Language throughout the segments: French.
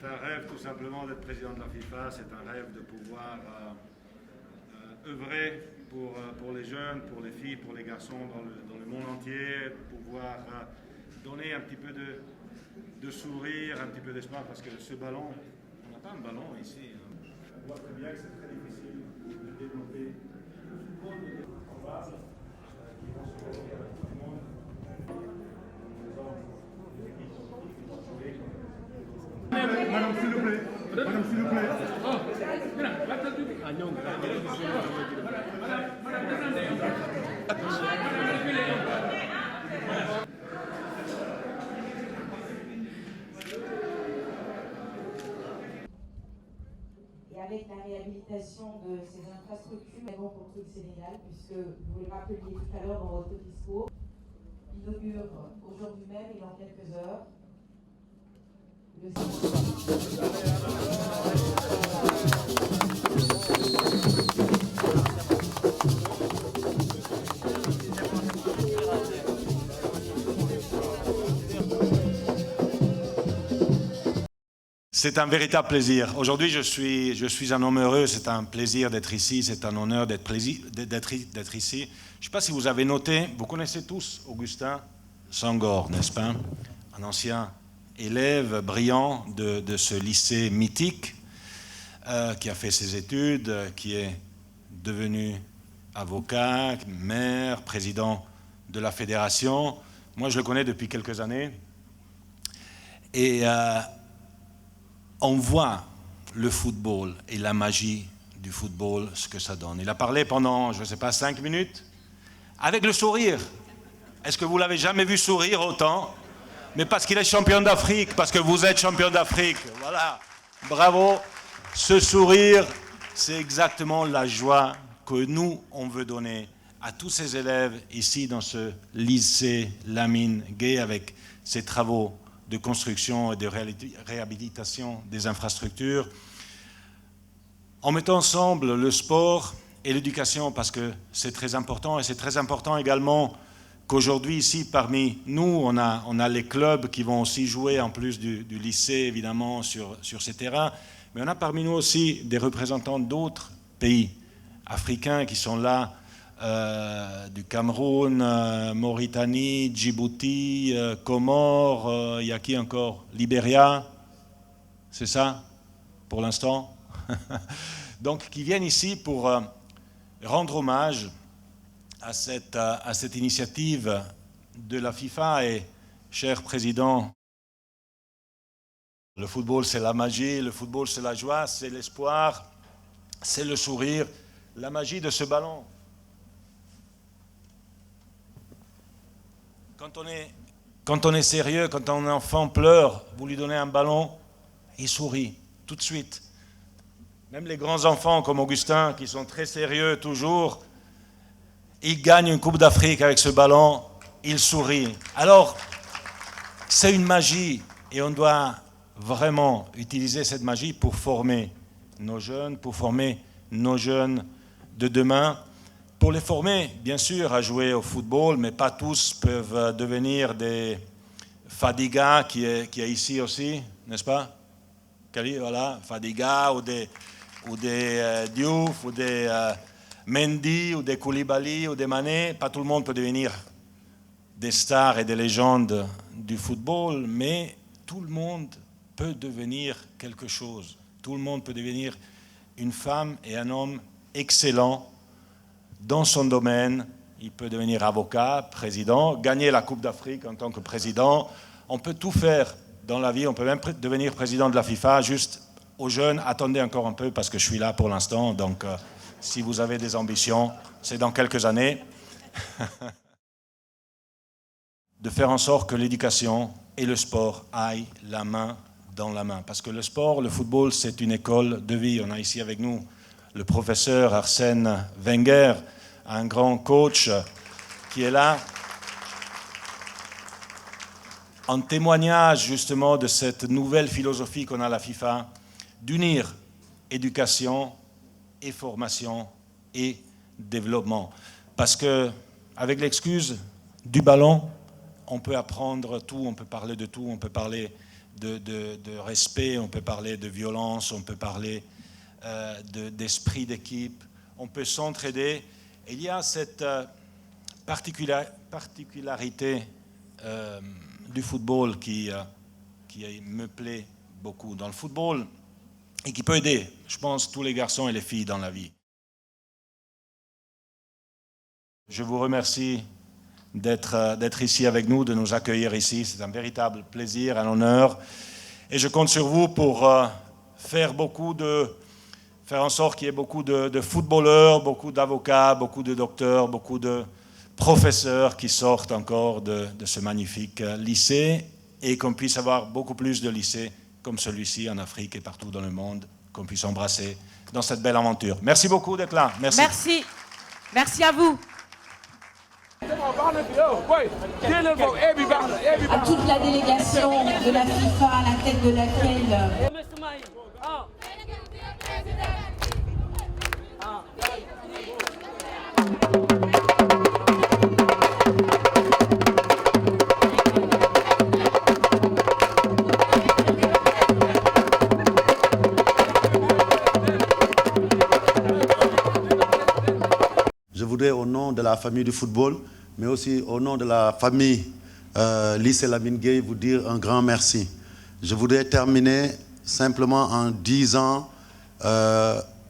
un rêve tout simplement d'être président de la FIFA, c'est un rêve de pouvoir œuvrer pour les jeunes, pour les filles, pour les garçons dans le monde entier, pouvoir donner un petit peu de sourire, un petit peu d'espoir, parce que ce ballon, on n'a pas un ballon ici. Hein. On voit très bien que c'est très difficile de développer le football en base, qui vont se retrouver avec tout le monde. Madame, s'il vous plaît. Madame, s'il vous plaît. Et avec la réhabilitation de ces infrastructures, nous avons contre le Sénégal, puisque vous le rappeliez tout à l'heure dans votre discours, inaugure aujourd'hui même et dans quelques heures le C'est un véritable plaisir. Aujourd'hui, je suis un homme heureux. C'est un plaisir d'être ici. C'est un honneur d'être ici. Je ne sais pas si vous avez noté, vous connaissez tous Augustin Senghor, n'est-ce pas? Un ancien élève brillant de ce lycée mythique qui a fait ses études, qui est devenu avocat, maire, président de la fédération. Moi, je le connais depuis quelques années. Et on voit le football et la magie du football, ce que ça donne. Il a parlé pendant, je ne sais pas, 5 minutes, avec le sourire. Est-ce que vous l'avez jamais vu sourire autant? Mais parce qu'il est champion d'Afrique, parce que vous êtes champion d'Afrique. Voilà, bravo. Ce sourire, c'est exactement la joie que nous, on veut donner à tous ces élèves ici dans ce lycée Lamine Gueye avec ses travaux de construction et de réhabilitation des infrastructures, en mettant ensemble le sport et l'éducation, parce que c'est très important, et c'est très important également qu'aujourd'hui, ici, parmi nous, on a les clubs qui vont aussi jouer, en plus du lycée, évidemment, sur ces terrains, mais on a parmi nous aussi des représentants d'autres pays africains qui sont là, du Cameroun, Mauritanie, Djibouti, Comores, il y a qui encore? Libéria, c'est ça pour l'instant? Donc qui viennent ici pour rendre hommage à cette initiative de la FIFA. Et cher président, le football c'est la magie, le football c'est la joie, c'est l'espoir, c'est le sourire, la magie de ce ballon. Quand on est sérieux, quand un enfant pleure, vous lui donnez un ballon, il sourit tout de suite. Même les grands enfants comme Augustin, qui sont très sérieux toujours, ils gagnent une Coupe d'Afrique avec ce ballon, ils sourient. Alors, c'est une magie et on doit vraiment utiliser cette magie pour former nos jeunes, de demain. Pour les former, bien sûr, à jouer au football, mais pas tous peuvent devenir des Fadiga, qui est ici aussi, n'est-ce pas? Kali, voilà, Fadiga, ou des Diouf, ou des Mendy, ou des Koulibaly, ou des Mané. Pas tout le monde peut devenir des stars et des légendes du football, mais tout le monde peut devenir quelque chose. Tout le monde peut devenir une femme et un homme excellent dans son domaine. Il peut devenir avocat, président, gagner la Coupe d'Afrique en tant que président. On peut tout faire dans la vie. On peut même devenir président de la FIFA. Juste aux jeunes, attendez encore un peu parce que je suis là pour l'instant. Donc, si vous avez des ambitions, c'est dans quelques années. De faire en sorte que l'éducation et le sport aillent la main dans la main. Parce que le sport, le football, c'est une école de vie. On a ici avec nous le professeur Arsène Wenger, un grand coach qui est là, en témoignage justement de cette nouvelle philosophie qu'on a à la FIFA, d'unir éducation et formation et développement. Parce que, avec l'excuse du ballon, on peut apprendre tout, on peut parler de tout, on peut parler de respect, on peut parler de violence, on peut parler d'esprit d'équipe, on peut s'entraider. Il y a cette particularité du football qui me plaît beaucoup dans le football et qui peut aider, je pense, tous les garçons et les filles dans la vie. Je vous remercie d'être ici avec nous, de nous accueillir ici. C'est un véritable plaisir, un honneur. Et je compte sur vous pour faire en sorte qu'il y ait beaucoup de footballeurs, beaucoup d'avocats, beaucoup de docteurs, beaucoup de professeurs qui sortent encore de ce magnifique lycée et qu'on puisse avoir beaucoup plus de lycées comme celui-ci en Afrique et partout dans le monde, qu'on puisse embrasser dans cette belle aventure. Merci beaucoup d'être là. Merci. Merci. Merci à vous. À toute la délégation de la FIFA, à la tête de laquelle... Je voudrais, au nom de la famille du football, mais aussi au nom de la famille lycée Lamine Gueye, vous dire un grand merci. Je voudrais terminer simplement en disant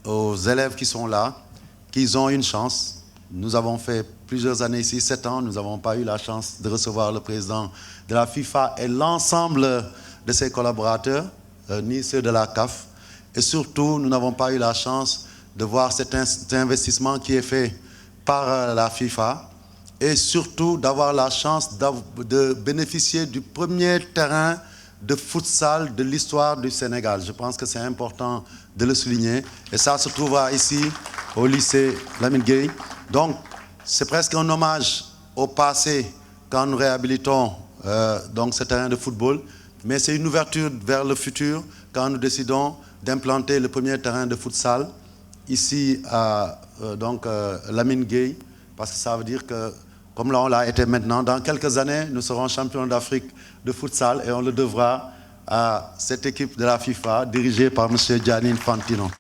aux élèves qui sont là qu'ils ont une chance. Nous avons fait plusieurs années ici, 7 ans, nous n'avons pas eu la chance de recevoir le président de la FIFA et l'ensemble de ses collaborateurs, ni ceux de la CAF. Et surtout, nous n'avons pas eu la chance de voir cet investissement qui est fait par la FIFA et surtout d'avoir la chance de bénéficier du premier terrain de futsal de l'histoire du Sénégal. Je pense que c'est important de le souligner et ça se trouvera ici au lycée Lamine Gueye. Donc c'est presque un hommage au passé quand nous réhabilitons donc ce terrain de football, mais c'est une ouverture vers le futur quand nous décidons d'implanter le premier terrain de futsal ici à Lamine Gueye, parce que ça veut dire que, comme là on l'a été maintenant, dans quelques années, nous serons champions d'Afrique de futsal et on le devra à cette équipe de la FIFA dirigée par M. Gianni Infantino.